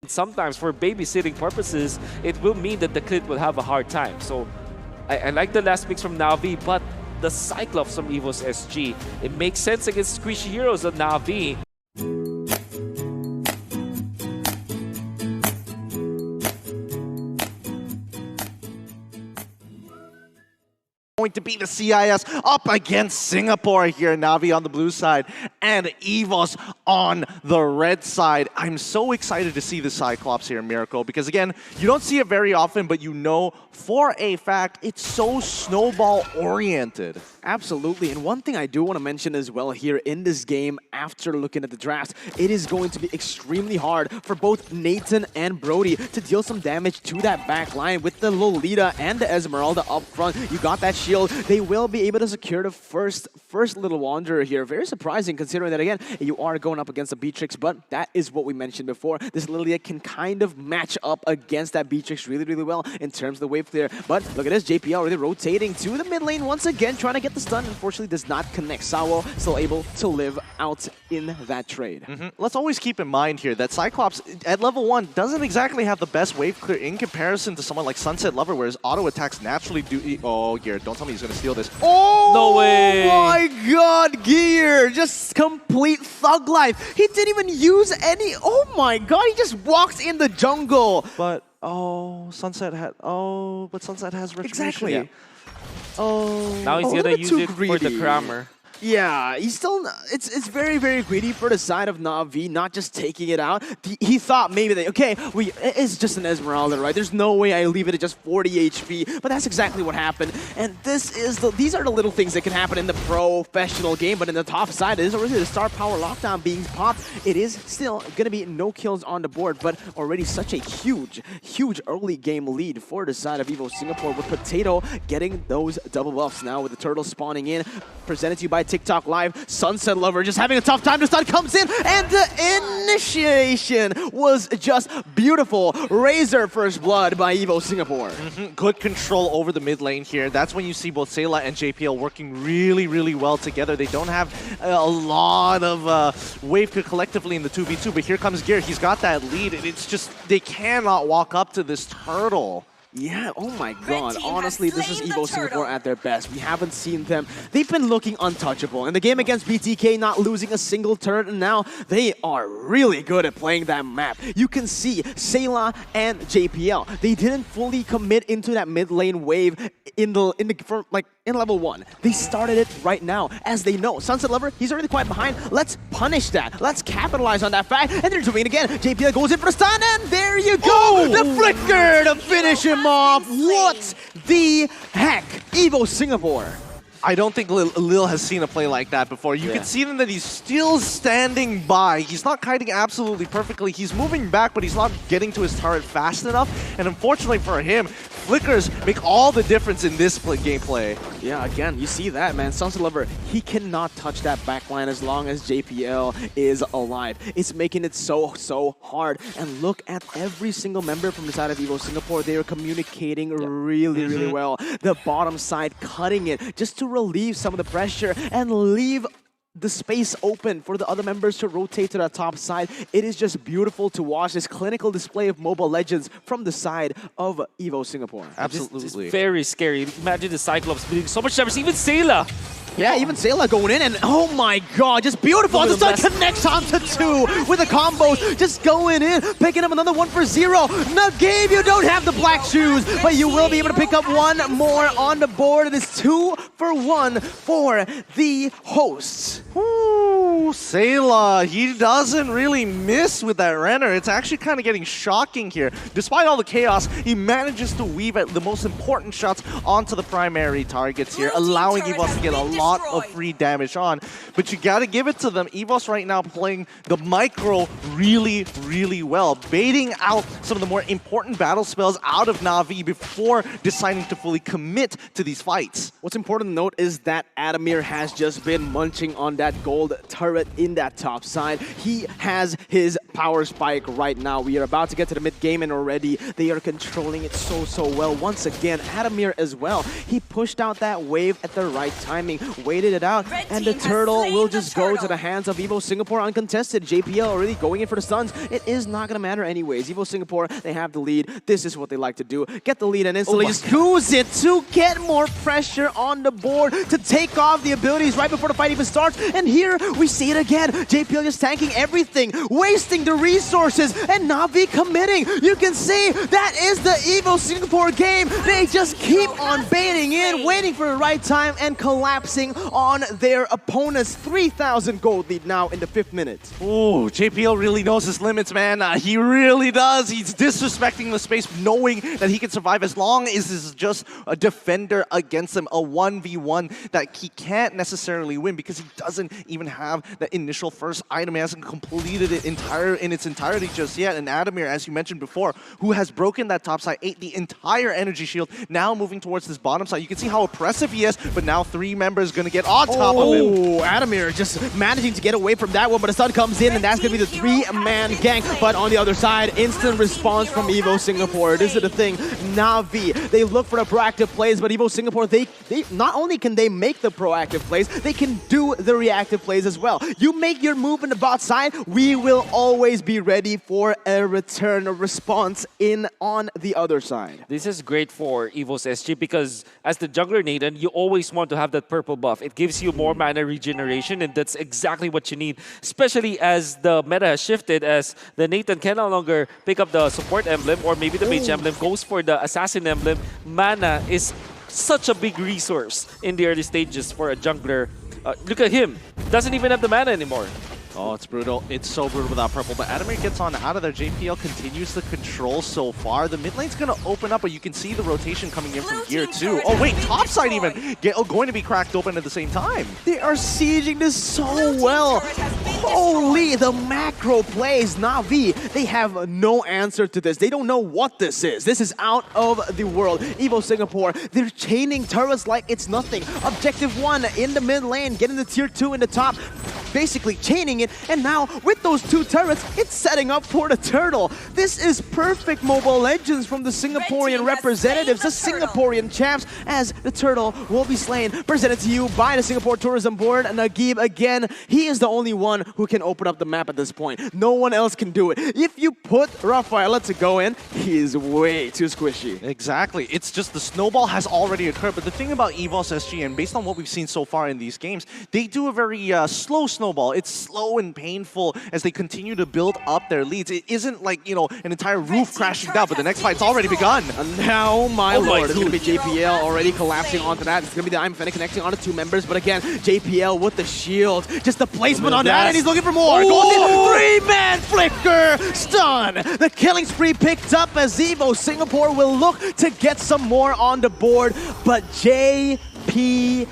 Sometimes for babysitting purposes, it will mean that the kid will have a hard time. So I like the last picks from NAVI, but the Cyclops from EVOS SG, it makes sense against squishy heroes on NAVI. Going to be the CIS up against Singapore here, NAVI on the blue side and EVOS on the red side. I'm so excited to see the Cyclops here, Miracle, because again, you don't see it very often, but you know for a fact it's so snowball oriented. Absolutely, and one thing I do want to mention as well here in this game, after looking at the draft, it is going to be extremely hard for both Nathan and Brody to deal some damage to that back line with the Lolita and the Esmeralda up front. You got that shield. They will be able to secure the first little Wanderer here. Very surprising considering that, again, you are going up against the Beatrix, but that is what we mentioned before. This Lillia can kind of match up against that Beatrix really, really well in terms of the wave clear. But look at this, JPL really rotating to the mid lane once again, trying to get the stun. Unfortunately, does not connect. Sawo still able to live out in that trade. Let's always keep in mind here that Cyclops at level 1 doesn't exactly have the best wave clear in comparison to someone like Sunset Lover, where his auto attacks naturally do. Oh, Gear, don't tell me he's going to steal this. Oh, no way! My God, Gear, just complete thug life. He didn't even use any. Oh my God, he just walks in the jungle. But Sunset has retribution. Exactly. Yeah. Oh, Now he's gonna use it for the Kramer. Yeah, he's still. It's very, very greedy for the side of NAVI, not just taking it out. He thought maybe it's just an Esmeralda, right? There's no way I leave it at just 40 HP, but that's exactly what happened. And these are the little things that can happen in the professional game, but in the top side, it is already the star power lockdown being popped. It is still gonna be no kills on the board, but already such a huge early game lead for the side of EVOS Singapore, with Potato getting those double buffs now with the turtle spawning in. Presented to you by TikTok Live. Sunset Lover just having a tough time. The stun comes in, and the initiation was just beautiful. Razor first blood by EVOS Singapore. Good control over the mid lane here. That's when you see both Sayla and JPL working really, really well together. They don't have a lot of wave collectively in the 2v2, but here comes Gear. He's got that lead, and it's just, they cannot walk up to this turtle. Yeah, oh my God. Honestly, this is EVOS Singapore at their best. We haven't seen them. They've been looking untouchable. In the game against BTK, not losing a single turret, and now they are really good at playing that map. You can see Sayla and JPL. They didn't fully commit into that mid lane wave in level 1. They started it right now, as they know. Sunset Lover, he's already quite behind. Let's punish that. Let's capitalize on that fact. And they're doing it again. JPL goes in for the stun, and there you go! Oh! The flicker to finish him off. What the heck? EVOS Singapore. I don't think Lil has seen a play like that before. You can see that he's still standing by. He's not kiting absolutely perfectly. He's moving back, but he's not getting to his turret fast enough. And unfortunately for him, flickers make all the difference in this gameplay. Yeah, again, you see that, man. Sunset Lover, he cannot touch that backline as long as JPL is alive. It's making it so hard. And look at every single member from the side of EVOS Singapore. They are communicating really well. The bottom side cutting it just to relieve some of the pressure and leave the space open for the other members to rotate to that top side. It is just beautiful to watch this clinical display of Mobile Legends from the side of EVOS Singapore. Absolutely. It's very scary. Imagine the Cyclops being so much damage. Even Sayla. Yeah, even Sayla going in, and oh my God, just beautiful. The stun connects onto 2 with the combos, just going in, picking up another 1 for 0. No game, you don't have the black shoes, but you will be able to pick up 1 more on the board. It is 2 for 1 for the hosts. Ooh, Sayla, he doesn't really miss with that Renner. It's actually kind of getting shocking here. Despite all the chaos, he manages to weave at the most important shots onto the primary targets here, allowing EVOS to get a lot of free damage on. But you got to give it to them. EVOS right now playing the micro really well, baiting out some of the more important battle spells out of NAVI before deciding to fully commit to these fights. What's important to note is that Adamir has just been munching on that that gold turret in that top side. He has his power spike right now. We are about to get to the mid game, and already they are controlling it so well. Once again, Adamir as well. He pushed out that wave at the right timing, waited it out, and the turtle will just go to the hands of EVOS Singapore uncontested. JPL already going in for the stuns. It is not going to matter anyways. EVOS Singapore, they have the lead. This is what they like to do. Get the lead and instantly just use it to get more pressure on the board, to take off the abilities right before the fight even starts. And here we see it again. JPL just tanking everything, wasting the resources, and Navi committing. You can see that is the EVOS Singapore game. They just keep on baiting in, waiting for the right time, and collapsing on their opponents. 3,000 gold lead now in the 5th minute. Ooh, JPL really knows his limits, man. He really does. He's disrespecting the space, knowing that he can survive as long as this is just a defender against him, a 1v1 that he can't necessarily win because he doesn't even have the initial first item. He hasn't completed it in its entirety just yet. And Adamir, as you mentioned before, who has broken that top side, ate the entire energy shield, now moving towards this bottom side. You can see how oppressive he is, but now 3 members going to get on top of him. Oh, Adamir just managing to get away from that one, but the sun comes in, and that's going to be the 3-man gang. But on the other side, instant response from EVOS Singapore. This is the thing. Navi, they look for the proactive plays, but EVOS Singapore, they not only can they make the proactive plays, they can do the reactive plays as well. You make your move in the bot side, we will always be ready for a return, a response in on the other side. This is great for EVOS SG because as the jungler, Nathan, you always want to have that purple buff. It gives you more mana regeneration, and that's exactly what you need, especially as the meta has shifted, as the Nathan can no longer pick up the support emblem or maybe the mage emblem, goes for the assassin emblem. Mana is such a big resource in the early stages for a jungler. Look at him. Doesn't even have the mana anymore. Oh, it's brutal. It's so brutal without purple. But Adamir gets on out of there. JPL continues the control so far. The mid lane's going to open up, but you can see the rotation coming in from gear too. Oh, wait, topside even going to be cracked open at the same time. They are sieging this so well. Holy, the macro plays. Navi, they have no answer to this. They don't know what this is. This is out of the world. EVOS Singapore, they're chaining turrets like it's nothing. Objective 1 in the mid lane, getting the tier 2 in the top, basically chaining it. And now, with those 2 turrets, it's setting up for the turtle. This is perfect Mobile Legends from the Singaporean representatives, the Singaporean champs, as the turtle will be slain. Presented to you by the Singapore Tourism Board. Nagib, again, he is the only one who can open up the map at this point. No one else can do it. If you put Rafaela to go in, he is way too squishy. Exactly. It's just the snowball has already occurred. But the thing about EVOS SG, and based on what we've seen so far in these games, they do a very slow snowball. It's slow and painful as they continue to build up their leads. It isn't like, you know, an entire roof crashing down, but the next fight's already begun. And now, my lord, it's going to be JPL already collapsing onto that. It's going to be the I'm Fennec connecting onto 2 members, but again, JPL with the shield. Just the placement on that, and he's looking for more. Goes in, 3-man flicker, stun. The killing spree picked up as EVOS Singapore will look to get some more on the board, but JPL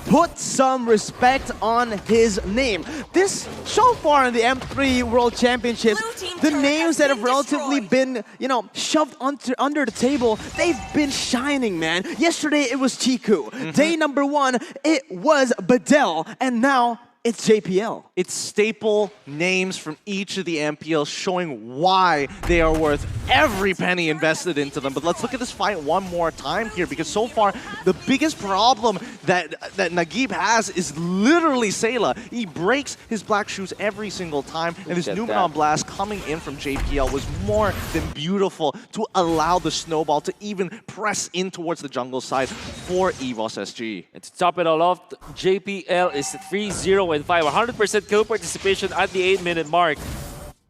put some respect on his name. This, so far in the M3 World Championships, the names that have relatively been, you know, shoved under the table, they've been shining, man. Yesterday it was Chiku. Day number 1, it was Badel. And now it's JPL. It's staple names from each of the MPLs showing why they are worth every penny invested into them. But let's look at this fight one more time here, because so far the biggest problem that Nagib has is literally Sayla. He breaks his black shoes every single time, and this Numenon Blast coming in from JPL was more than beautiful to allow the snowball to even press in towards the jungle side for EVOS SG. And to top it all off, JPL is 3-0 and 5, 100% kill participation at the 8-minute mark.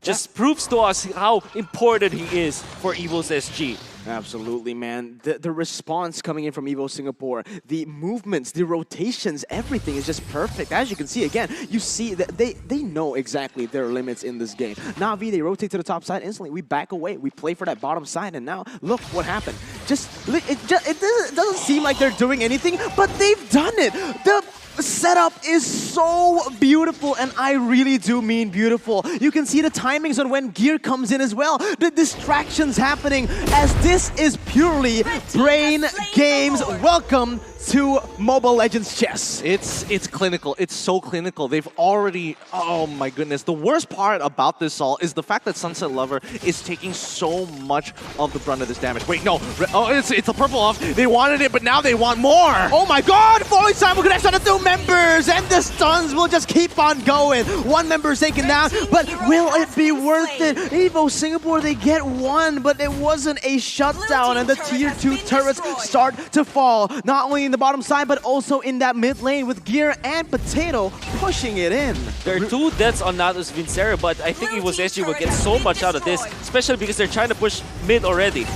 Just proves to us how important he is for EVOS SG. Absolutely, man. The response coming in from EVOS Singapore, the movements, the rotations, everything is just perfect. As you can see, again, you see that they know exactly their limits in this game. Navi, they rotate to the top side instantly. We back away. We play for that bottom side, and now look what happened. It doesn't seem like they're doing anything, but they've done it. The setup is so beautiful, and I really do mean beautiful. You can see the timings on when gear comes in as well. The distractions happening, as this is purely brain games. Welcome to Mobile Legends chess. It's clinical. It's so clinical. They've already, oh my goodness. The worst part about this all is the fact that Sunset Lover is taking so much of the brunt of this damage. Wait, no. Oh, it's a purple off. They wanted it, but now they want more. Oh my god! Falling Simon connects on the 2 members, and the stuns will just keep on going. 1 member is taken down, but will it be worth it? EVOS Singapore, they get 1, but it wasn't a shutdown, and the tier 2 turrets start to fall. Not only in the bottom side, but also in that mid lane with Gear and Potato pushing it in. There are 2 deaths on Natus Vincere, but I think EVOS SG will get so much out of this, especially because they're trying to push mid already.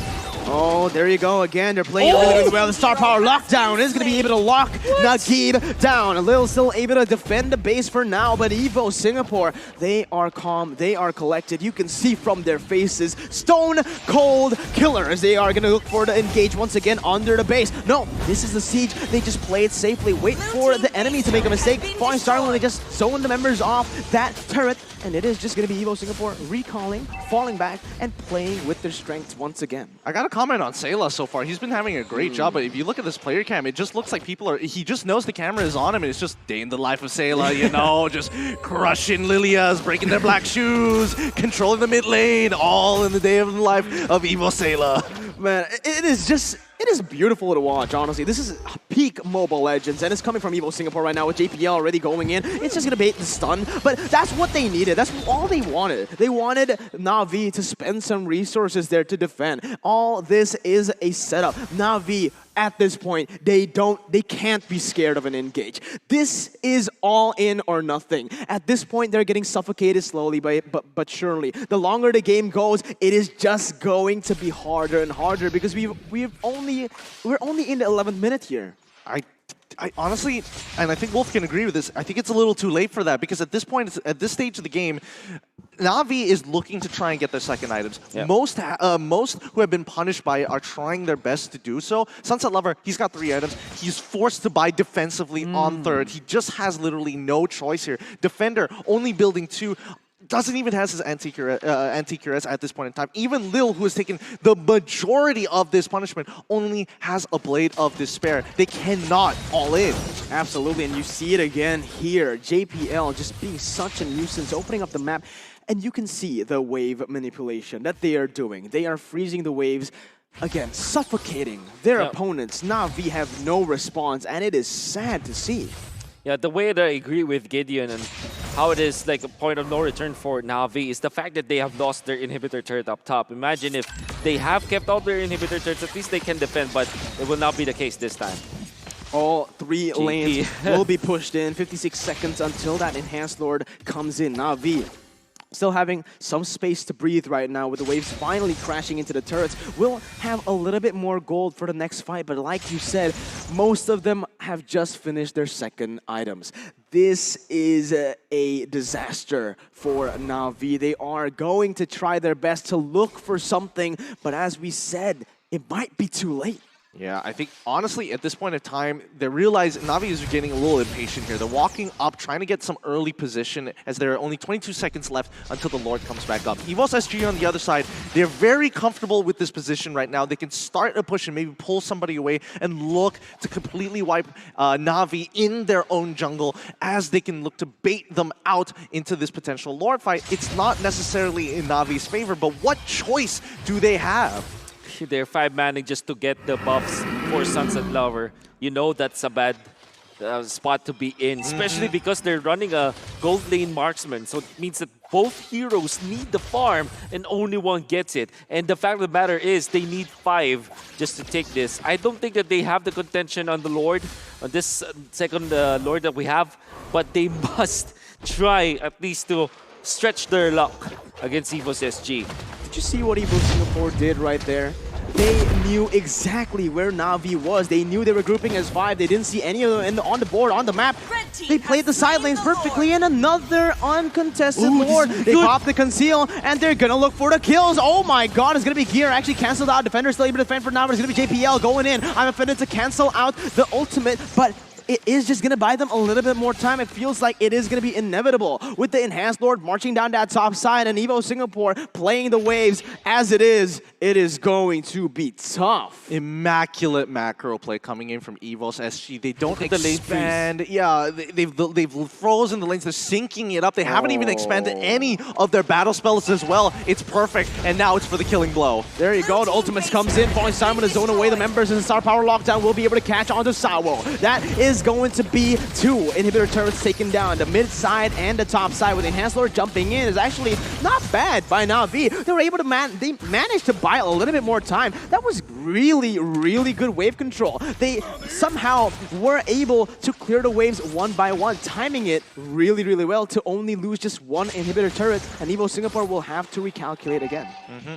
Oh, there you go again. They're playing really well. The star power lockdown is going to be able to lock Nagib down. Lil still able to defend the base for now, but EVOS Singapore, they are calm, they are collected. You can see from their faces, stone cold killers. They are going to look for to engage once again under the base. No, this is the siege. They just play it safely. Wait for the enemy to make a mistake. Falling Star when they just zone the members off that turret, and it is just going to be EVOS Singapore recalling, falling back, and playing with their strengths once again. I got to comment on Sayla so far. He's been having a great job, but if you look at this player cam, it just looks like people are, he just knows the camera is on him, and it's just day in the life of Sayla, you know, just crushing Lilias, breaking their black shoes, controlling the mid lane, all in the day of the life of EVOS Sayla. Man, it is beautiful to watch, honestly. This is peak Mobile Legends, and it's coming from EVOS Singapore right now with JPL already going in. It's just going to bait the stun, but that's what they needed. That's all they wanted. They wanted Na'Vi to spend some resources there to defend. All this is a setup. Na'Vi, at this point, they can't be scared of an engage. This is all in or nothing. At this point, they're getting suffocated slowly, but surely. The longer the game goes, it is just going to be harder and harder because we're only in the 11th minute here. I honestly, and I think Wolf can agree with this, I think it's a little too late for that because at this point, at this stage of the game, Na'Vi is looking to try and get their second items. Yep. Most who have been punished by it are trying their best to do so. Sunset Lover, he's got 3 items. He's forced to buy defensively on 3rd. He just has literally no choice here. Defender, only building 2. Doesn't even have his anti-cuirass at this point in time. Even Lil, who has taken the majority of this punishment, only has a Blade of Despair. They cannot all in. Absolutely, and you see it again here. JPL just being such a nuisance, opening up the map, and you can see the wave manipulation that they are doing. They are freezing the waves, again, suffocating their opponents. Na'Vi have no response, and it is sad to see. Yeah, the way that I agree with Gideon and how it is like a point of no return for Na'Vi is the fact that they have lost their inhibitor turret up top. Imagine if they have kept all their inhibitor turrets, at least they can defend, but it will not be the case this time. All 3 lanes will be pushed in. 56 seconds until that Enhanced Lord comes in. Na'Vi still having some space to breathe right now with the waves finally crashing into the turrets. We'll have a little bit more gold for the next fight, but like you said, most of them have just finished their second items. This is a disaster for Na'Vi. They are going to try their best to look for something, but as we said, it might be too late. Yeah, I think, honestly, at this point in time, they realize Na'Vi is getting a little impatient here. They're walking up, trying to get some early position as there are only 22 seconds left until the Lord comes back up. EVOS SG on the other side, they're very comfortable with this position right now. They can start a push and maybe pull somebody away and look to completely wipe Na'Vi in their own jungle as they can look to bait them out into this potential Lord fight. It's not necessarily in Na'Vi's favor, but what choice do they have? They're 5-manning just to get the buffs for Sunset Lover. You know that's a bad spot to be in, especially because they're running a gold lane marksman. So it means that both heroes need the farm and only one gets it. And the fact of the matter is they need 5 just to take this. I don't think that they have the contention on the Lord, on this second Lord that we have, but they must try at least to stretch their luck against EVOS SG. Did you see what EVOS Singapore did right there? They knew exactly where Na'Vi was. They knew they were grouping as 5. They didn't see any of them on the board, on the map. They played the side lanes perfectly, and another uncontested Lord. They pop the conceal, and they're gonna look for the kills. Oh my god, it's gonna be Gear. Actually canceled out. Defender still able to defend for now, but it's gonna be JPL going in. I'm offended to cancel out the ultimate, but it is just going to buy them a little bit more time. It feels like it is going to be inevitable. With the Enhanced Lord marching down that top side and EVOS Singapore playing the waves as it is going to be tough. Immaculate macro play coming in from EVOS SG. They don't Look at the lane expand. Yeah, they've frozen the lanes. They're syncing it up. They haven't even expanded any of their battle spells as well. It's perfect, and now it's for the killing blow. There you go. The ultimates comes in. Falling Simon to zone away the members in the star power lockdown will be able to catch onto Sawo. That is going to be 2 inhibitor turrets taken down. The mid side and the top side with Enhanced Lord jumping in is actually not bad by NAVI. They were able to they managed to buy a little bit more time. That was really, really good wave control. They somehow were able to clear the waves one by one, timing it really, really well to only lose just 1 inhibitor turret, and EVOS Singapore will have to recalculate again.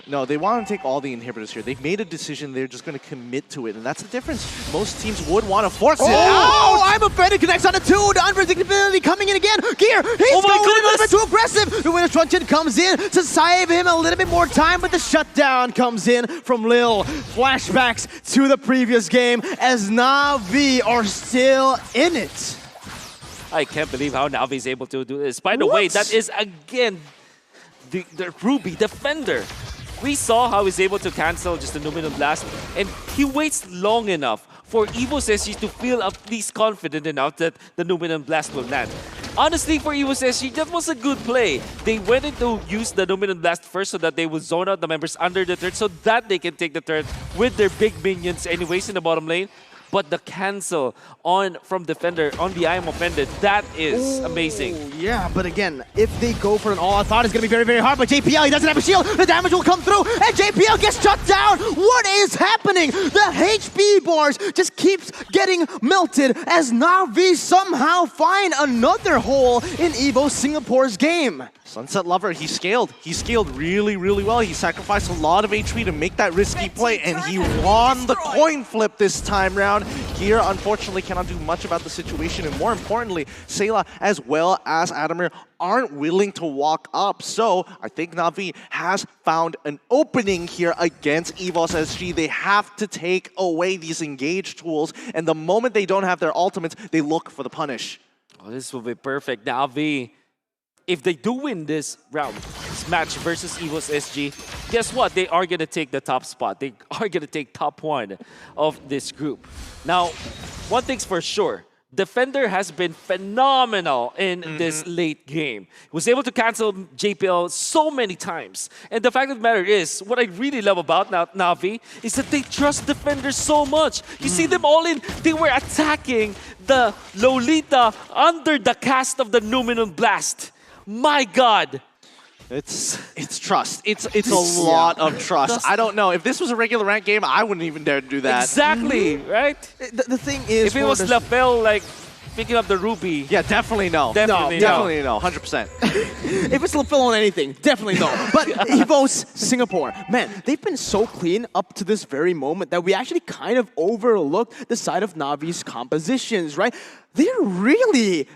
No, they want to take all the inhibitors here. They've made a decision. They're just going to commit to it, and that's the difference. Most teams would want to force it. Oh, I'm offended. Connects on the 2. The unpredictability coming in again. Gear, he's going a little bit too aggressive. The winner's truncheon comes in to save him a little bit more time, but the shutdown comes in from Lil. Flashbacks to the previous game as NAVI are still in it. I can't believe how Navi is able to do this. By the way, that is again the Ruby defender. We saw how he's able to cancel just the Numinum Blast, and he waits long enough for EVOS SG to feel at least confident enough that the Numinum Blast will land. Honestly, for EVOS SG, that was a good play. They went in to use the Numinum Blast first so that they would zone out the members under the turret so that they can take the turret with their big minions anyways in the bottom lane. But the cancel from Defender on the I am offended, that is amazing. Yeah, but again, if they go for an all-out thought, it's going to be very, very hard. But JPL, he doesn't have a shield. The damage will come through, and JPL gets shut down. What is happening? The HP bars just keeps getting melted as NAVI somehow find another hole in EVOS Singapore's game. Sunset Lover, he scaled. He scaled really, really well. He sacrificed a lot of HP to make that risky play, and he won the coin flip this time round. Gear, unfortunately, cannot do much about the situation, and more importantly, Sayla as well as Adamir aren't willing to walk up. So I think Navi has found an opening here against EVOS SG. They have to take away these engage tools, and the moment they don't have their ultimates, they look for the punish. Oh, this will be perfect. Navi, if they do win this round, this match versus EVOS SG, guess what? They are going to take the top spot. They are going to take top 1 of this group. Now, one thing's for sure. Defender has been phenomenal in this late game. He was able to cancel JPL so many times. And the fact of the matter is, what I really love about Navi is that they trust Defender so much. You see them all in, they were attacking the Lolita under the cast of the Numinum Blast. My God. It's trust. It's a lot of trust. I don't know. If this was a regular ranked game, I wouldn't even dare to do that. Exactly, right? The thing is, if it was LaFell, like, picking up the Ruby. Yeah, definitely no. Definitely no. 100%. If it's LaFell on anything, definitely no. But EVOS Singapore, man, they've been so clean up to this very moment that we actually kind of overlooked the side of Navi's compositions, right? They're really...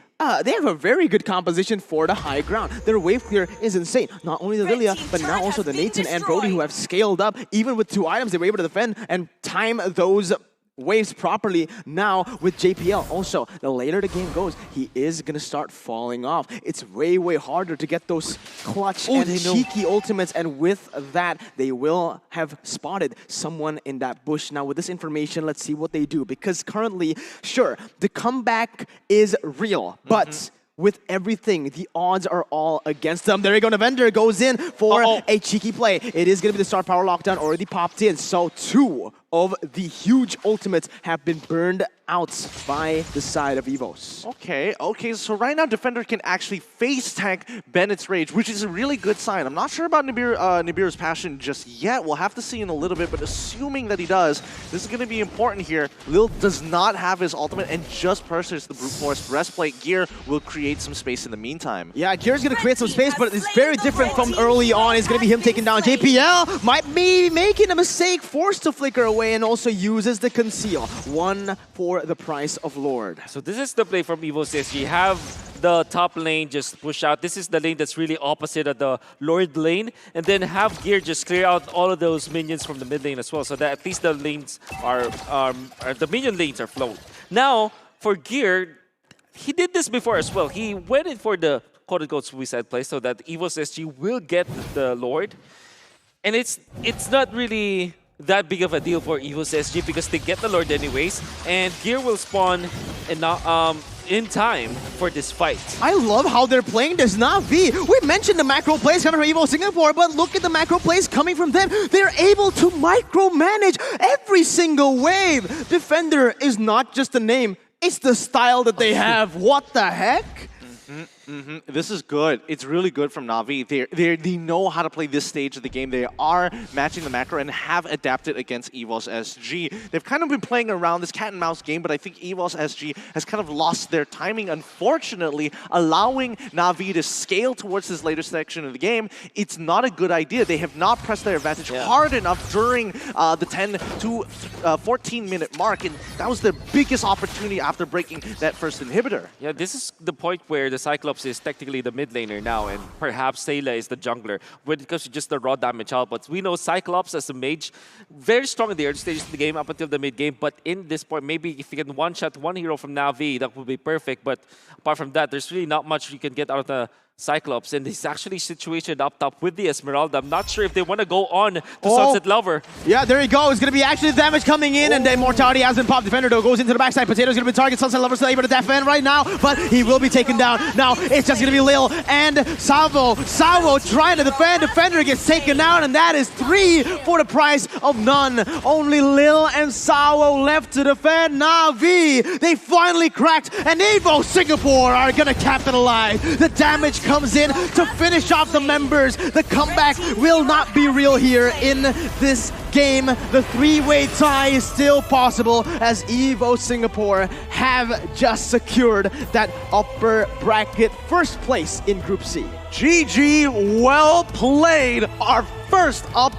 they have a very good composition for the high ground. Their wave clear is insane. Not only the Lilia, but now also the Nathan and Brody, who have scaled up. Even with 2 items, they were able to defend and time those waves properly. Now with JPL also, the later the game goes, he is gonna start falling off. It's way, way harder to get those clutch and cheeky ultimates, and with that, they will have spotted someone in that bush. Now with this information, let's see what they do, because currently, sure, the comeback is real, but with everything, the odds are all against them. There you go, Navender goes in for a cheeky play. It is going to be the star power lockdown already popped in, so 2 of the huge ultimates have been burned out by the side of EVOS. Okay, so right now Defender can actually face tank Bennett's Rage, which is a really good sign. I'm not sure about Nibiru's Passion just yet. We'll have to see in a little bit, but assuming that he does, this is going to be important here. Lil does not have his ultimate and just pursues the Brute Force breastplate. Gear will create some space in the meantime. Yeah, Gear's going to create some space, but it's very different from early on. It's going to be him taking down JPL. Might be making a mistake, forced to flicker away, and also uses the conceal. 1 for the price of Lord. So this is the play from EVOS SG. Have the top lane just push out. This is the lane that's really opposite of the Lord lane. And then have Gear just clear out all of those minions from the mid lane as well, so that at least the lanes are the minion lanes are flowed. Now, for Gear, he did this before as well. He went in for the quote-unquote suicide play so that EVOS SG will get the Lord. And it's not really that big of a deal for EVOS SG because they get the Lord anyways, and Gear will spawn in time for this fight. I love how they're playing this NAVI. We mentioned the macro plays coming from EVO Singapore, but look at the macro plays coming from them. They're able to micromanage every single wave. Defender is not just a name, it's the style that they have. What the heck? This is good. It's really good from NAVI. They know how to play this stage of the game. They are matching the macro and have adapted against EVOS SG. They've kind of been playing around this cat and mouse game, but I think EVOS SG has kind of lost their timing, unfortunately, allowing NAVI to scale towards this later section of the game. It's not a good idea. They have not pressed their advantage hard enough during the 10 to 14-minute mark, and that was their biggest opportunity after breaking that first inhibitor. Yeah, this is the point where the Cyclops is technically the mid laner now, and perhaps Sayla is the jungler when it comes to just the raw damage outputs. We know Cyclops as a mage, very strong in the early stages of the game up until the mid game, but in this point, maybe if you can one-shot one hero from NAVI, that would be perfect. But apart from that, there's really not much you can get out of the Cyclops, and he's actually situated up top with the Esmeralda. I'm not sure if they want to go on to Sunset Lover. Yeah, there you go. It's going to be actually damage coming in, and the Immortality has been popped. Defender though goes into the backside. Potato's going to be target. Sunset Lover still able to defend right now, but he will be taken down. Now it's just going to be Lil and Salvo. Salvo trying to defend. Defender gets taken down, and that is 3 for the price of none. Only Lil and Salvo left to defend NAVI. They finally cracked, and EVO Singapore are going to capitalize. The damage comes in to finish off the members. The comeback will not be real here in this game. The three-way tie is still possible as EVO Singapore have just secured that upper bracket first place in Group C. GG, well played. Our first up